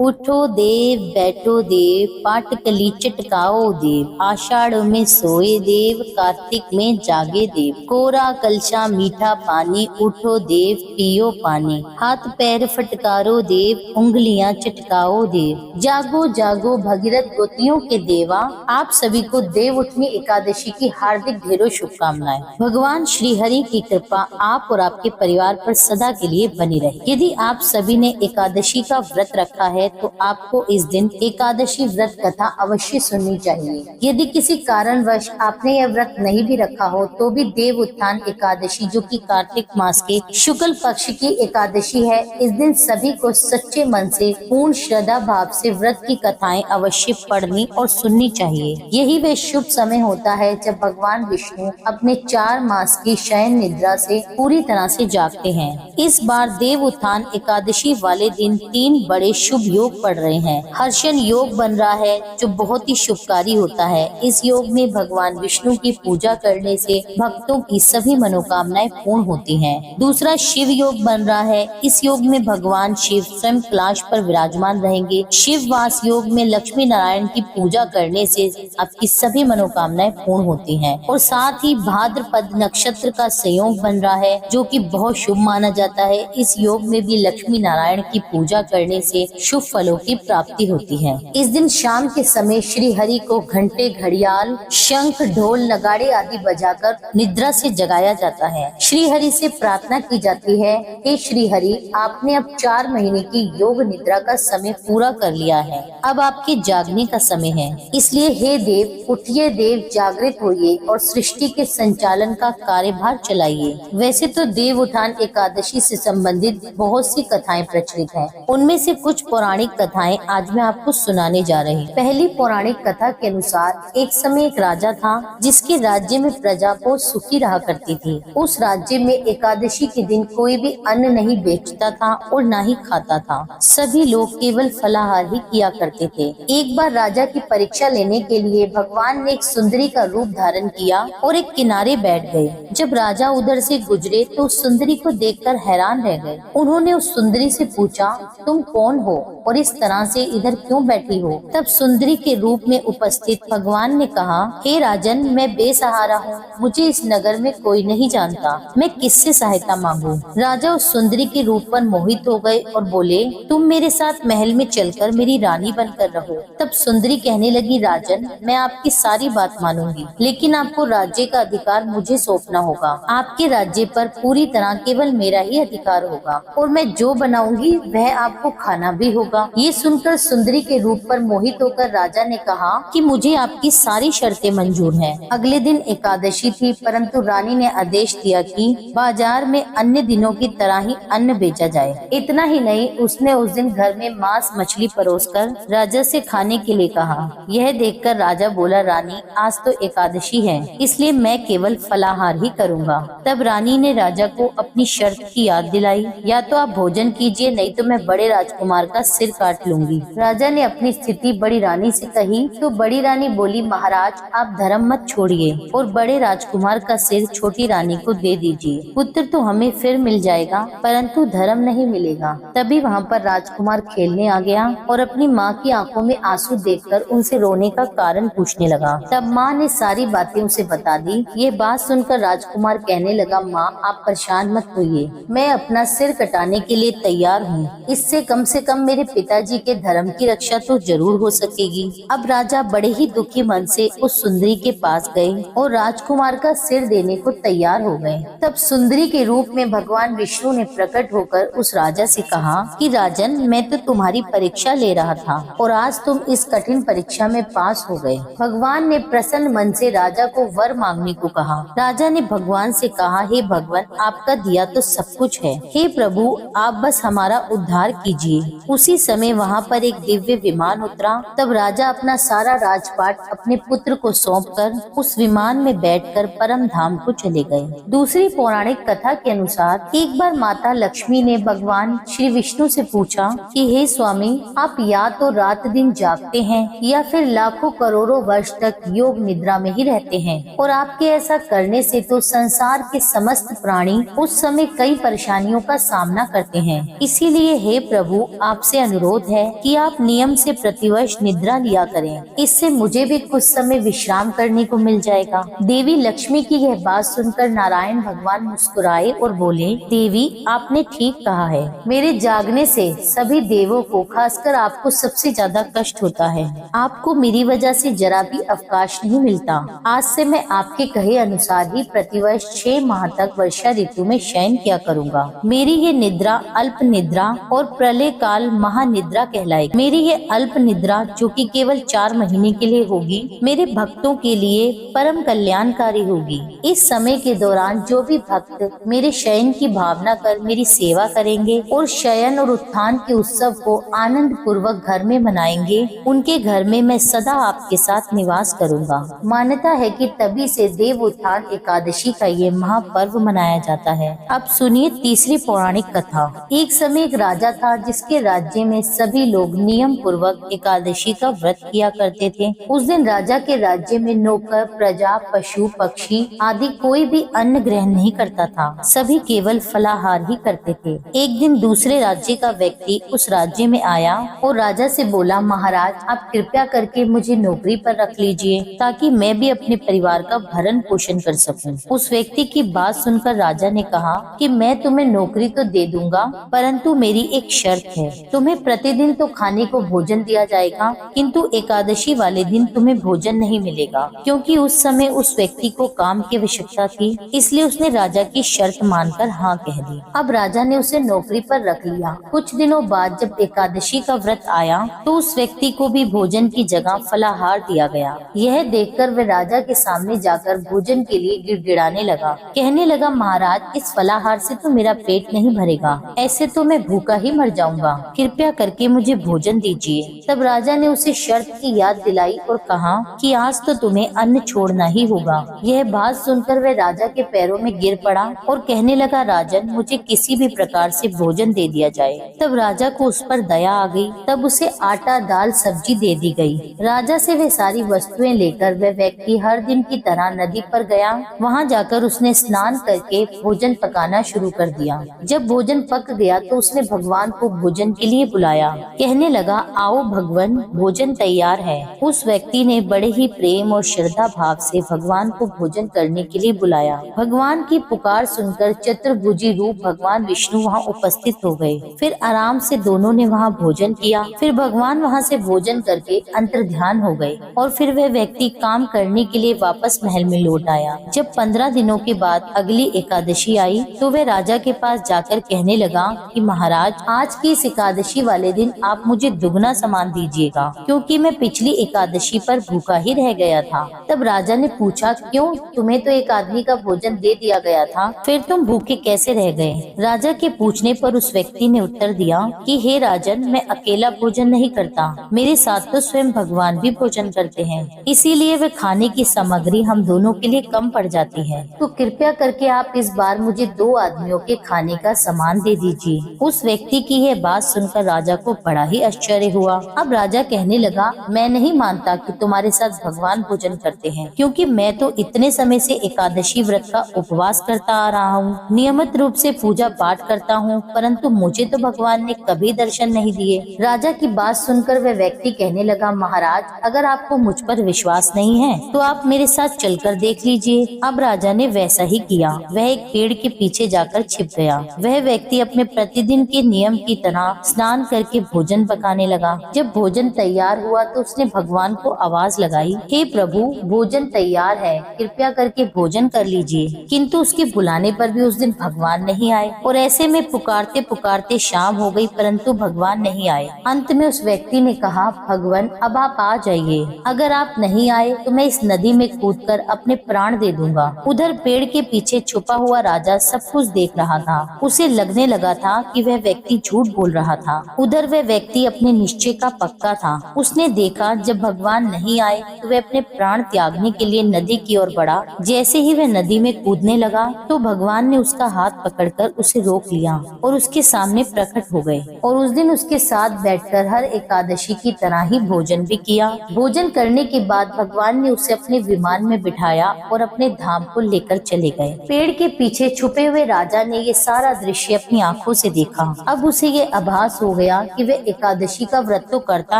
उठो देव बैठो देव, पाटकली चटकाओ देव, आषाढ़ में सोए देव, कार्तिक में जागे देव, कोरा कलशा मीठा पानी, उठो देव पियो पानी, हाथ पैर फटकारो देव, उंगलियां चटकाओ देव, जागो जागो भगीरथ गोतियों के देवा। आप सभी को देव उठनी एकादशी की हार्दिक ढेरों शुभकामनाएं। भगवान श्री हरि की कृपा आप और आपके परिवार पर सदा के लिए बनी रहे। यदि आप सभी ने एकादशी का व्रत रखा है तो आपको इस दिन एकादशी व्रत कथा अवश्य सुननी चाहिए। यदि किसी कारणवश आपने यह व्रत नहीं भी रखा हो तो भी देव उत्थान एकादशी, जो कि कार्तिक मास के शुक्ल पक्ष की एकादशी है, इस दिन सभी को सच्चे मन से पूर्ण श्रद्धा भाव से व्रत की कथाएं अवश्य पढ़नी और सुननी चाहिए। यही वे शुभ समय होता है जब भगवान विष्णु अपने 4 मास की शयन निद्रा से पूरी तरह से जागते हैं। इस बार देव उत्थान एकादशी वाले दिन 3 बड़े शुभ योग पड़ रहे हैं। हर्षण योग बन रहा है जो बहुत ही शुभकारी होता है। इस योग में भगवान विष्णु की पूजा करने से भक्तों की सभी मनोकामनाएं पूर्ण होती हैं। दूसरा शिव योग बन रहा है। इस योग में भगवान शिव स्वयं कैलाश पर विराजमान रहेंगे। शिव वास योग में लक्ष्मी नारायण की पूजा करने से आपकी सभी मनोकामनाएं पूर्ण होती हैं। और साथ ही भाद्रपद नक्षत्र का संयोग बन रहा है जो कि बहुत शुभ माना जाता है। इस योग में भी लक्ष्मी नारायण की पूजा करने से शुभ फलों की प्राप्ति होती है। इस दिन शाम के समय श्री हरि को घंटे, घड़ियाल, शंख, ढोल, नगाड़े आदि बजाकर निद्रा से जगाया जाता है। श्री हरि से प्रार्थना की जाती है, हे श्री हरि, आपने अब 4 महीने की योग निद्रा का समय पूरा कर लिया है, अब आपके जागने का समय है। इसलिए हे देव, उठिए देव, जागृत होइए और सृष्टि के संचालन का कार्यभार चलाइए। वैसे तो देव उत्थान एकादशी से संबंधित बहुत सी कथाएं प्रचलित हैं। उनमें से कुछ पौराणिक कथाएं आज मैं आपको सुनाने जा रही हूँ। पहली पौराणिक कथा के अनुसार एक समय एक राजा था जिसके राज्य में प्रजा को सुखी रहा करती थी। उस राज्य में एकादशी के दिन कोई भी अन्न नहीं बेचता था और न ही खाता था। सभी लोग केवल फलाहार ही किया करते थे। एक बार राजा की परीक्षा लेने के लिए भगवान ने एक सुंदरी का रूप धारण किया और एक किनारे बैठ गए। जब राजा उधर से गुजरे तो उस सुंदरी को देखकर हैरान रह गए। उन्होंने उस सुंदरी से पूछा, तुम कौन हो और इस तरह से इधर क्यों बैठी हो? तब सुंदरी के रूप में उपस्थित भगवान ने कहा, हे राजन, मैं बेसहारा हूँ, मुझे इस नगर में कोई नहीं जानता, मैं किससे सहायता मांगू? राजा उस सुंदरी के रूप पर मोहित हो गए और बोले, तुम मेरे साथ महल में चलकर मेरी रानी बनकर रहो। तब सुंदरी कहने लगी, राजन, मैं आपकी सारी बात मानूंगी, लेकिन आपको राज्य का अधिकार मुझे सौंपना होगा। आपके राज्य पर पूरी तरह केवल मेरा ही अधिकार होगा और मैं जो बनाऊंगी वह आपको खाना भी होगा। ये सुनकर सुंदरी के रूप पर मोहित होकर राजा ने कहा कि मुझे आपकी सारी शर्तें मंजूर हैं। अगले दिन एकादशी थी, परंतु रानी ने आदेश दिया कि बाजार में अन्य दिनों की तरह ही अन्न बेचा जाए। इतना ही नहीं, उसने उस दिन घर में मांस मछली परोसकर राजा से खाने के लिए कहा। यह देखकर राजा बोला, रानी, आज तो एकादशी है, इसलिए मैं केवल फलाहार ही करूँगा। तब रानी ने राजा को अपनी शर्त की याद दिलाई, या तो आप भोजन कीजिए, नहीं तो मैं बड़े राजकुमार का सिर काट लूंगी। राजा ने अपनी स्थिति बड़ी रानी से कही तो बड़ी रानी बोली, महाराज, आप धर्म मत छोड़िए और बड़े राजकुमार का सिर छोटी रानी को दे दीजिए। पुत्र तो हमें फिर मिल जाएगा, परंतु धर्म नहीं मिलेगा। तभी वहाँ पर राजकुमार खेलने आ गया और अपनी माँ की आंखों में आंसू देखकर उनसे रोने का कारण पूछने लगा। तब माँ ने सारी बातें उसे बता दी। ये बात सुनकर राजकुमार कहने लगा, माँ, आप परेशान मत होइए, मैं अपना सिर कटाने के लिए तैयार हूँ। इससे कम से कम मेरे पिताजी के धर्म की रक्षा तो जरूर हो सकेगी। अब राजा बड़े ही दुखी मन से उस सुंदरी के पास गए और राजकुमार का सिर देने को तैयार हो गए। तब सुंदरी के रूप में भगवान विष्णु ने प्रकट होकर उस राजा से कहा कि राजन, मैं तो तुम्हारी परीक्षा ले रहा था और आज तुम इस कठिन परीक्षा में पास हो गए। भगवान ने प्रसन्न मन से राजा को वर मांगने को कहा। राजा ने भगवान से कहा, हे भगवान, आपका दिया तो सब कुछ है, हे प्रभु, आप बस हमारा उद्धार कीजिए। उसी समय वहाँ पर एक दिव्य विमान उतरा। तब राजा अपना सारा राजपाट अपने पुत्र को सौंपकर उस विमान में बैठकर परम धाम को चले गए। दूसरी पौराणिक कथा के अनुसार एक बार माता लक्ष्मी ने भगवान श्री विष्णु से पूछा कि हे स्वामी, आप या तो रात दिन जागते हैं या फिर लाखों करोड़ों वर्ष तक योग निद्रा में ही रहते हैं, और आपके ऐसा करने से तो संसार के समस्त प्राणी उस समय कई परेशानियों का सामना करते हैं। इसीलिए हे प्रभु, आपसे अनुरोध है कि आप नियम से प्रतिवर्ष निद्रा लिया करें। इससे मुझे भी कुछ समय विश्राम करने को मिल जाएगा। देवी लक्ष्मी की यह बात सुनकर नारायण भगवान मुस्कुराए और बोले, देवी आपने ठीक कहा है। मेरे जागने से सभी देवों को, खासकर आपको सबसे ज्यादा कष्ट होता है। आपको मेरी वजह से जरा भी अवकाश नहीं मिलता। आज से मैं आपके कहे अनुसार ही प्रतिवर्ष 6 माह तक वर्षा ऋतु में शयन किया करूंगा। मेरी ये निद्रा अल्प निद्रा और प्रलय काल महानिद्रा कहलाएगी। मेरी ये अल्प निद्रा जो कि केवल 4 महीने के लिए होगी, मेरे भक्तों के लिए परम कल्याणकारी होगी। इस समय के दौरान जो भी भक्त मेरे शयन की भावना कर मेरी सेवा करेंगे और शयन और उत्थान के उत्सव को आनंद पूर्वक घर में मनाएंगे, उनके घर में मैं सदा आपके साथ निवास करूंगा। मान्यता है कि तभी से देव उत्थान एकादशी का ये महापर्व मनाया जाता है। अब सुनिए तीसरी पौराणिक कथा। एक समय एक राजा था जिसके राज्य में सभी लोग नियम पूर्वक एकादशी का व्रत किया करते थे। उस दिन राजा के राज्य में नौकर, प्रजा, पशु, पक्षी आदि कोई भी अन्न ग्रहण नहीं करता था। सभी केवल फलाहार ही करते थे। एक दिन दूसरे राज्य का व्यक्ति उस राज्य में आया और राजा से बोला, महाराज आप कृपया करके मुझे नौकरी पर रख लीजिए ताकि मैं भी अपने परिवार का भरण पोषण कर सकूं। उस व्यक्ति की बात सुनकर राजा ने कहा कि मैं तुम्हें नौकरी तो दे दूंगा, परंतु मेरी एक शर्त है। तुम्हें प्रतिदिन तो खाने को भोजन दिया जाएगा, किंतु एकादशी वाले दिन तुम्हें भोजन नहीं मिलेगा। क्योंकि उस समय उस व्यक्ति को काम की आवश्यकता थी, इसलिए उसने राजा की शर्त मानकर हाँ कह दी। अब राजा ने उसे नौकरी पर रख लिया। कुछ दिनों बाद जब एकादशी का व्रत आया तो उस व्यक्ति को भी भोजन की जगह फलाहार दिया गया। यह देखकर वह राजा के सामने जाकर भोजन के लिए गिड़गिड़ाने लगा। कहने लगा, महाराज इस फलाहार से तो मेरा पेट नहीं भरेगा, ऐसे तो मैं भूखा ही मर जाऊंगा। कृपया करके मुझे भोजन दीजिए। तब राजा ने उसे शर्त की याद दिलाई और कहा कि आज तो तुम्हें अन्न छोड़ना ही होगा। यह बात सुनकर वह राजा के पैरों में गिर पड़ा और कहने लगा, राजन मुझे किसी भी प्रकार से भोजन दे दिया जाए। तब राजा को उस पर दया आ गई। तब उसे आटा, दाल, सब्जी दे दी गई। राजा से वे सारी वस्तुएं लेकर वह व्यक्ति हर दिन की तरह नदी पर गया। वहां जाकर उसने स्नान करके भोजन पकाना शुरू कर दिया। जब भोजन पक गया तो उसने भगवान को भोजन के लिए बुलाया। कहने लगा, आओ भगवान भोजन तैयार है। उस व्यक्ति ने बड़े ही प्रेम और श्रद्धा भाव से भगवान को भोजन करने के लिए बुलाया। भगवान की पुकार सुनकर चतुर्भुजी रूप भगवान विष्णु वहां उपस्थित हो गए। फिर आराम से दोनों ने वहां भोजन किया। फिर भगवान वहां से भोजन करके अंतर्ध्यान हो गए और फिर वह व्यक्ति काम करने के लिए वापस महल में लौट आया। जब 15 दिनों के बाद अगली एकादशी आई तो वह राजा के पास जाकर कहने लगा कि महाराज आज की इस एकादशी वाले दिन आप मुझे दुगना सामान दीजिएगा, क्योंकि मैं पिछली एकादशी पर भूखा ही रह गया था। तब राजा ने पूछा, क्यों? तुम्हें तो एक आदमी का भोजन दे दिया गया था, फिर तुम भूखे कैसे रह गए? राजा के पूछने पर उस व्यक्ति ने उत्तर दिया कि हे राजन, मैं अकेला भोजन नहीं करता, मेरे साथ तो स्वयं भगवान भी भोजन करते हैं, इसीलिए वे खाने की सामग्री हम दोनों के लिए कम पड़ जाती है। तो कृपया करके आप इस बार मुझे 2 आदमियों के खाने का सामान दे दीजिए। उस व्यक्ति की यह बात सुनकर राजा को बड़ा ही आश्चर्य हुआ। अब राजा कहने लगा, मैं नहीं मानता कि तुम्हारे साथ भगवान भोजन करते हैं, क्योंकि मैं तो इतने समय से एकादशी व्रत का उपवास करता आ रहा हूँ, नियमित रूप से पूजा पाठ करता हूँ, परंतु मुझे तो भगवान ने कभी दर्शन नहीं दिए। राजा की बात सुनकर वह व्यक्ति कहने लगा, महाराज अगर आपको मुझ पर विश्वास नहीं है तो आप मेरे साथ चलकर देख लीजिए। अब राजा ने वैसा ही किया। वह एक पेड़ के पीछे जाकर छिप गया। वह व्यक्ति अपने प्रतिदिन के नियम की तरह स्नान करके भोजन पकाने लगा। जब भोजन तैयार हुआ तो उसने भगवान को आवाज लगाई, हे प्रभु भोजन तैयार है, कृपया करके भोजन कर लीजिए। किंतु उसके बुलाने पर भी उस दिन भगवान नहीं आए और ऐसे में पुकारते पुकारते शाम हो गई, परंतु भगवान नहीं आए। अंत में उस व्यक्ति ने कहा, भगवान अब आप आ जाइए, अगर आप नहीं आए तो मैं इस नदी में कूदकर अपने प्राण दे दूंगा। उधर पेड़ के पीछे छुपा हुआ राजा सब कुछ देख रहा था। उसे लगने लगा था कि वह व्यक्ति झूठ बोल रहा था। उधर वह व्यक्ति अपने निश्चय का पक्का था। उसने देखा जब भगवान नहीं आए तो वह अपने प्राण त्यागने के लिए नदी की ओर बढ़ा। जैसे ही वह नदी में कूदने लगा तो भगवान ने उसका हाथ पकड़कर उसे रोक लिया और उसके सामने प्रकट हो गए और उस दिन उसके साथ बैठकर हर एकादशी की तरह ही भोजन भी किया। भोजन करने के बाद भगवान ने उसे अपने विमान में बिठाया और अपने धाम को लेकर चले गए। पेड़ के पीछे छुपे हुए राजा ने ये सारा दृश्य अपनी आंखों से देखा। अब उसे ये आभास हो गया कि वह एकादशी का व्रत तो करता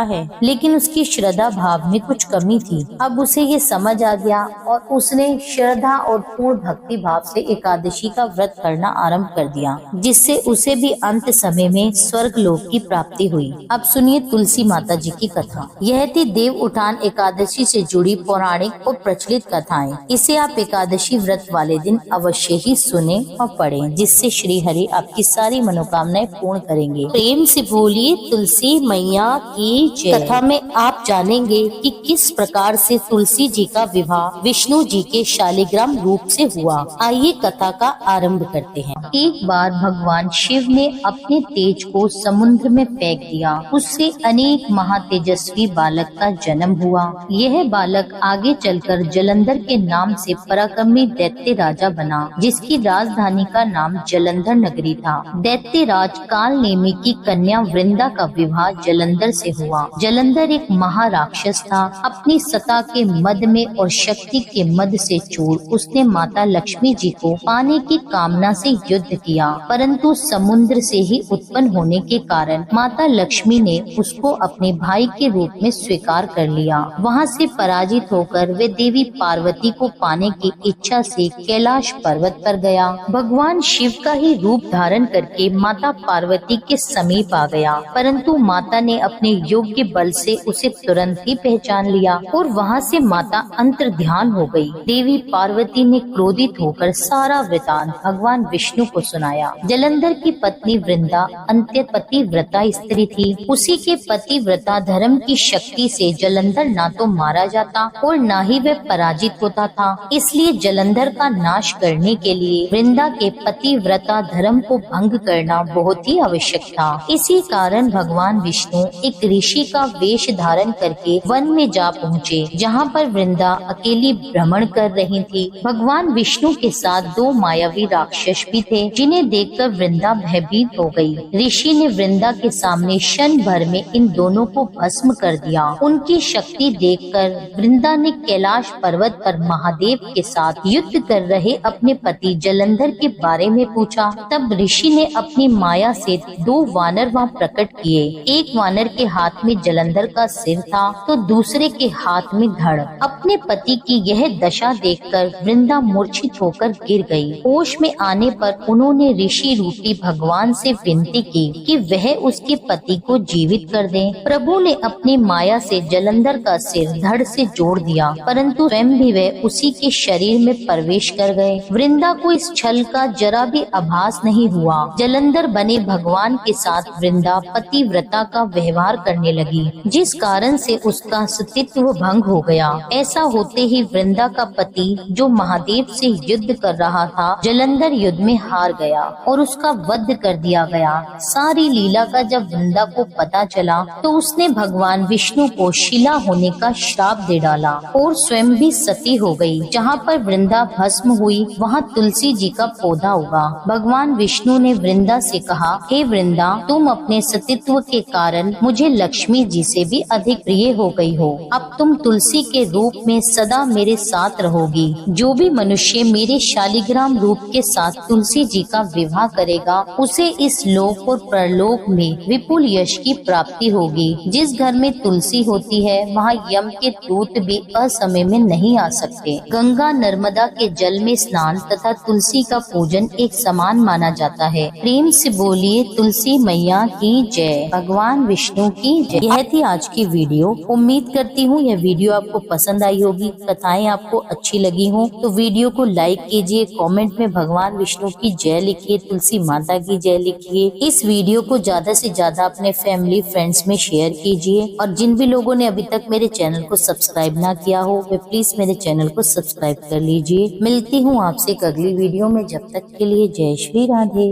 है, लेकिन उसकी श्रद्धा भाव में कुछ कमी थी। अब उसे ये समझ आ गया और उसने श्रद्धा और पूर्ण भक्ति भाव से एकादशी का व्रत करना आरंभ कर दिया, जिससे उसे भी अंत समय में स्वर्ग लोक की प्राप्ति हुई। अब सुनिए तुलसी माता जी की कथा। यह थी देव उठान एकादशी से जुड़ी पौराणिक और प्रचलित कथाएं। इसे आप एकादशी व्रत वाले दिन अवश्य ही सुने और पढ़ें, जिससे श्री हरि आपकी सारी मनोकामनाएं पूर्ण करेंगे। प्रेम से बोलिए तुलसी मैया की जय। कथा में आप जानेंगे कि किस प्रकार से तुलसी जी का विवाह विष्णु जी के शालिग्राम रूप से हुआ। आइए कथा का आरंभ करते हैं। एक बार भगवान शिव ने अपने तेज को समुद्र में फेंक दिया। उससे अनेक महातेजस्वी बालक का जन्म हुआ। यह बालक आगे चलकर जलंधर के नाम से पराक्रमी दैत्य राजा बना, जिसकी राजधानी का नाम जलंधर नगरी था। दैत्य राज काल नेमी की कन्या वृंदा का विवाह जलंधर से हुआ। जलंधर एक महाराक्षस था। अपनी सत्ता के मद में और शक्ति के मद से चूर उसने माता लक्ष्मी जी को पाने की कामना से युद्ध किया, परंतु समुद्र से ही उत्पन्न होने के कारण माता लक्ष्मी ने उसको अपने भाई के रूप में स्वीकार कर लिया। वहाँ से पराजित होकर वे देवी पार्वती को पाने की इच्छा से कैलाश पर्वत पर गया। भगवान शिव का ही रूप धारण करके माता पार्वती के समीप आ गया, परंतु माता ने अपने योग्य बल से उसे तुरंत ही पहचान लिया और वहाँ से माता अंतर्ध्यान हो गई। देवी पार्वती ने क्रोधित होकर सारा वृतांत भगवान विष्णु को सुनाया। जलंधर की पत्नी वृंदा अंत्य पतिव्रता स्त्री थी। उसी के पतिव्रता धर्म की शक्ति से जलंधर ना तो मारा जाता और ना ही वह पराजित होता था। इसलिए जलंधर का नाश करने के लिए वृंदा के पतिव्रता धर्म को भंग करना बहुत ही आवश्यक था। इसी कारण भगवान विष्णु एक ऋषि का वेश धारण करके वन में जा पहुँचे, जहाँ पर वृंदा अकेली भ्रमण कर रही थी। भगवान विष्णु के साथ दो मायावी राक्षस भी थे, जिन्हें देखकर वृंदा भयभीत हो गई। ऋषि ने वृंदा के सामने क्षण भर में इन दोनों को भस्म कर दिया। उनकी शक्ति देखकर वृंदा ने कैलाश पर्वत पर महादेव के साथ युद्ध कर रहे अपने पति जलंधर के बारे में पूछा। तब ऋषि ने अपनी माया से दो वानर वहाँ प्रकट किए। एक वानर के हाथ में जलंधर का सिर था तो दूसरे के हाथ में धड़। अपने पति की यह दशा देखकर वृंदा मूर्छित होकर गिर गई। होश में आने पर उन्होंने ऋषि रूपी भगवान से विनती की कि वह उसके पति को जीवित कर दें। प्रभु ने अपनी माया से जलंधर का सिर धड़ से जोड़ दिया, परंतु स्वयं भी वह उसी के शरीर में प्रवेश कर गए। वृंदा को इस छल का जरा भी आभास नहीं हुआ। जलंधर बने भगवान के साथ वृंदा पतिव्रता का व्यवहार करने लगी, जिस कारण से उसका अस्तित्व भंग हो गया। ऐसा होते ही वृंदा का पति जो महादेव से युद्ध कर रहा था, जलंधर युद्ध में हार गया और उसका वध कर दिया गया। सारी लीला का जब वृंदा को पता चला तो उसने भगवान विष्णु को शिला होने का श्राप दे डाला और स्वयं भी सती हो गई। जहाँ पर वृंदा भस्म हुई वहाँ तुलसी जी का पौधा उगा। भगवान विष्णु ने वृंदा से कहा, हे वृंदा, तुम अपने सतीत्व के कारण मुझे लक्ष्मी जी से भी अधिक प्रिय हो गई हो। अब तुम तुलसी के रूप में सदा मेरे साथ रहोगी। जो भी मनुष्य मेरे शालिग्राम रूप के साथ तुलसी जी का विवाह करेगा, उसे इस लोक और परलोक में विपुल यश की प्राप्ति होगी। जिस घर में तुलसी होती है वहाँ यम के दूत भी असमय में नहीं आ सकते। गंगा नर्मदा के जल में स्नान तथा तुलसी का पूजन एक समान माना जाता है। प्रेम से बोलिए तुलसी मैया की जय। भगवान विष्णु की जय। यह थी आज की वीडियो। उम्मीद करती हूँ यह वीडियो आपको पसंद आई होगी। कथाएं आपको अच्छी लगी हो तो वीडियो को लाइक कीजिए, कमेंट में भगवान विष्णु की जय लिखिए, तुलसी माता की जय लिखिए। इस वीडियो को ज्यादा से ज्यादा अपने फैमिली फ्रेंड्स में शेयर कीजिए और जिन भी लोगों ने अभी तक मेरे चैनल को सब्सक्राइब ना किया हो वे प्लीज मेरे चैनल को सब्सक्राइब कर लीजिए। मिलती हूँ आपसे एक अगली वीडियो में। जब तक के लिए जय श्री राधे।